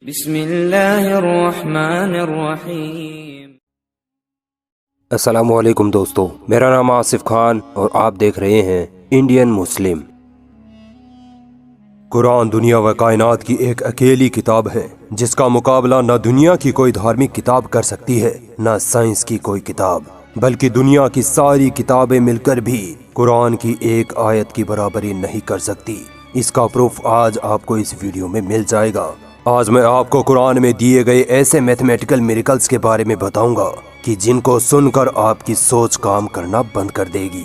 بسم اللہ الرحمن الرحیم۔ السلام علیکم دوستو، میرا نام آصف خان اور آپ دیکھ رہے ہیں انڈین مسلم۔ قرآن دنیا و کائنات کی ایک اکیلی کتاب ہے جس کا مقابلہ نہ دنیا کی کوئی دھارمک کتاب کر سکتی ہے نہ سائنس کی کوئی کتاب، بلکہ دنیا کی ساری کتابیں مل کر بھی قرآن کی ایک آیت کی برابری نہیں کر سکتی۔ اس کا پروف آج آپ کو اس ویڈیو میں مل جائے گا۔ آج میں آپ کو قرآن میں دیے گئے ایسے میتھمیٹیکل میریکلز کے بارے میں بتاؤں گا کہ جن کو سن کر آپ کی سوچ کام کرنا بند کر دے گی۔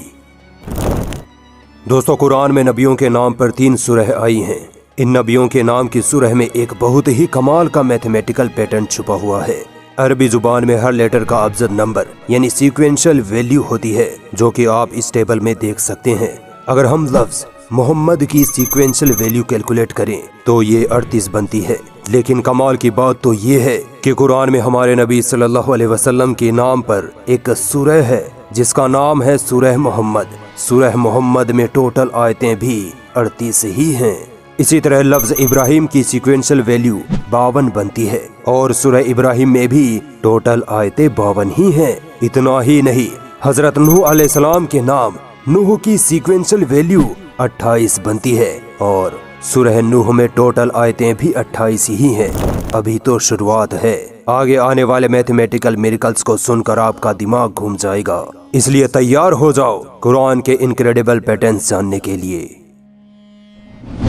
دوستو، قرآن میں نبیوں کے نام پر 3 سورہ آئی ہیں۔ ان نبیوں کے نام کی سورہ میں ایک بہت ہی کمال کا میتھمیٹیکل پیٹرن چھپا ہوا ہے۔ عربی زبان میں ہر لیٹر کا ابجد نمبر یعنی سیکوینشل ویلیو ہوتی ہے، جو کہ آپ اس ٹیبل میں دیکھ سکتے ہیں۔ اگر ہم لفظ محمد کی سیکوینشل ویلیو کیلکولیٹ کریں تو یہ 38 بنتی ہے، لیکن کمال کی بات تو یہ ہے کہ قرآن میں ہمارے نبی صلی اللہ علیہ وسلم کے نام پر ایک سورہ ہے جس کا نام ہے سورہ محمد۔ سورہ محمد میں ٹوٹل آیتیں بھی 38 ہی ہیں۔ اسی طرح لفظ ابراہیم کی سیکوینشل ویلیو 52 بنتی ہے اور سورہ ابراہیم میں بھی ٹوٹل آیتیں 52 ہی ہیں۔ اتنا ہی نہیں، حضرت نوح علیہ السلام کے نام نوح کی سیکوینشل ویلیو 28 بنتی ہے اور سورہ نوح میں ٹوٹل آیتیں بھی 28 ہی ہیں۔ ابھی تو شروعات ہے، آگے آنے والے میتھمیٹیکل میریکلز کو سن کر آپ کا دماغ گھوم جائے گا، اس لیے تیار ہو جاؤ قرآن کے انکریڈیبل پیٹرنز جاننے کے لیے۔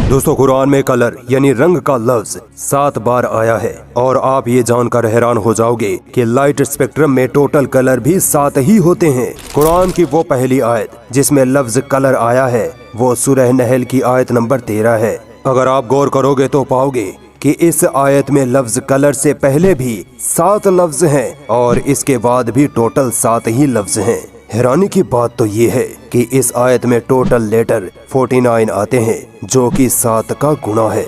دوستو، قرآن میں کلر یعنی رنگ کا لفظ 7 بار آیا ہے، اور آپ یہ جان کر حیران ہو جاؤ گے کہ لائٹ اسپیکٹرم میں ٹوٹل کلر بھی 7 ہی ہوتے ہیں۔ قرآن کی وہ پہلی آیت جس میں لفظ کلر آیا ہے وہ سورہ نحل کی آیت نمبر 13 ہے۔ اگر آپ غور کرو گے تو پاؤ گے کہ اس آیت میں لفظ کلر سے پہلے بھی 7 لفظ ہیں اور اس کے بعد بھی ٹوٹل 7 ہی لفظ ہیں۔ حیرانی کی بات تو یہ ہے کہ اس آیت میں ٹوٹل لیٹر 49 آتے ہیں، جو کہ 7 کا گنا ہے۔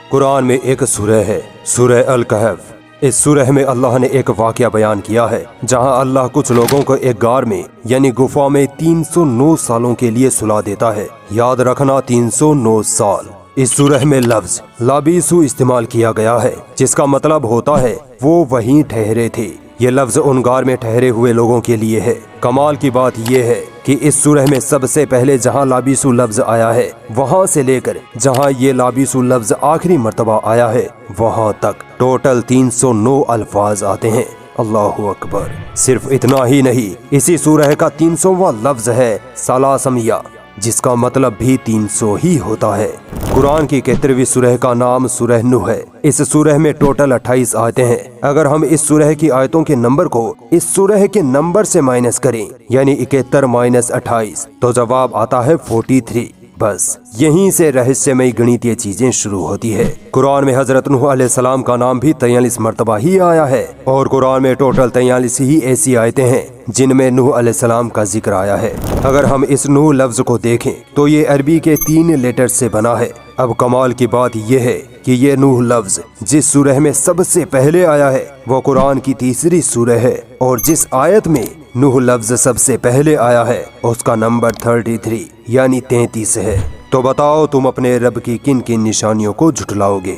قرآن میں ایک سورہ ہے، سورہ الکہف۔ اس سورہ میں اللہ نے ایک واقعہ بیان کیا ہے جہاں اللہ کچھ لوگوں کو ایک غار میں یعنی گفا میں 309 سالوں کے لیے سلا دیتا ہے۔ یاد رکھنا، 309 سال۔ اس سورہ میں لفظ لابیسو استعمال کیا گیا ہے جس کا مطلب ہوتا ہے وہ وہیں ٹھہرے تھے۔ یہ لفظ ان غار میں ٹھہرے ہوئے لوگوں کے لیے ہے۔ کمال کی بات یہ ہے کہ اس سورہ میں سب سے پہلے جہاں لابیسو لفظ آیا ہے وہاں سے لے کر جہاں یہ لابیسو لفظ آخری مرتبہ آیا ہے وہاں تک ٹوٹل 309 الفاظ آتے ہیں۔ اللہ اکبر! صرف اتنا ہی نہیں، اسی سورہ کا 300واں لفظ ہے سالاسمیہ، جس کا مطلب بھی 300 ہی ہوتا ہے۔ قرآن کی 71ویں سورہ کا نام سورہ نوح ہے۔ اس سورہ میں ٹوٹل 28 آیتیں ہیں۔ اگر ہم اس سورہ کی آیتوں کے نمبر کو اس سورہ کے نمبر سے مائنس کریں یعنی 71 - 28 تو جواب آتا ہے 43۔ بس یہیں سے رہسیمئی گنیتیہ چیزیں شروع ہوتی ہے۔ قرآن میں حضرت نوح علیہ السلام کا نام بھی 43 مرتبہ ہی آیا ہے، اور قرآن میں ٹوٹل 43 ہی ایسی آیتیں ہیں جن میں نوح علیہ السلام کا ذکر آیا ہے۔ اگر ہم اس نوح لفظ کو دیکھیں تو یہ عربی کے 3 لیٹر سے بنا ہے۔ اب کمال کی بات یہ ہے کہ یہ نوح لفظ جس سورہ میں سب سے پہلے آیا ہے وہ قرآن کی 3ری سورہ ہے، اور جس آیت میں نوح لفظ سب سے پہلے آیا ہے اس کا نمبر 33 یعنی 33 ہے۔ تو بتاؤ تم اپنے رب کی کن کن نشانیوں کو جھٹلاؤ گے؟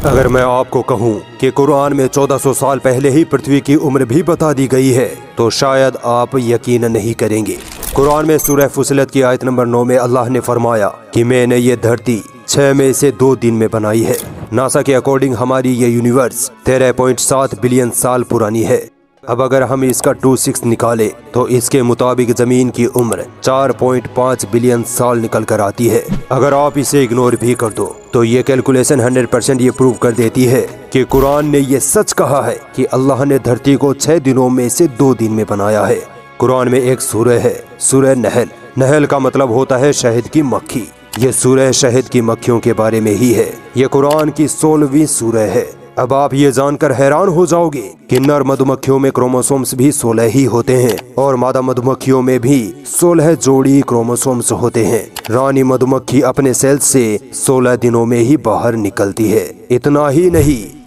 اگر میں آپ کو کہوں کہ قرآن میں 1400 سال پہلے ہی پرتھوی کی عمر بھی بتا دی گئی ہے تو شاید آپ یقین نہیں کریں گے۔ قرآن میں سورہ فصلت کی آیت نمبر 9 میں اللہ نے فرمایا کہ میں نے یہ دھرتی 6 میں سے 2 دن میں بنائی ہے۔ ناسا کے اکارڈنگ ہماری یہ یونیورس 13.7 بلین سال پرانی ہے۔ اب اگر ہم اس کا 26 نکالے تو اس کے مطابق زمین کی عمر 4.5 بلین سال نکل کر آتی ہے۔ اگر آپ اسے اگنور بھی کر دو تو یہ کیلکولیشن 100% یہ پروف کر دیتی ہے کہ قرآن نے یہ سچ کہا ہے کہ اللہ نے دھرتی کو 6 دنوں میں سے 2 دن میں بنایا ہے۔ قرآن میں ایک سورہ ہے، سورہ نحل۔ نحل کا مطلب ہوتا ہے شہد کی مکھی۔ یہ سورہ شہد کی مکھیوں کے بارے میں ہی ہے۔ یہ قرآن کی 16ویں سورہ ہے۔ اب آپ یہ جان کر حیران ہو جاؤ گے کہ نر مدمکھیوں میں کروموسومز بھی 16 ہی ہوتے ہیں، اور مادہ مدمکھیوں میں بھی 16 جوڑی کروموسومز ہوتے ہیں۔ رانی مدمکھی اپنے سیل سے 16 دنوں میں ہی باہر نکلتی ہے۔ اتنا ہی نہیں،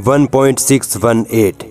1.618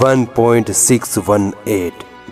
1.618,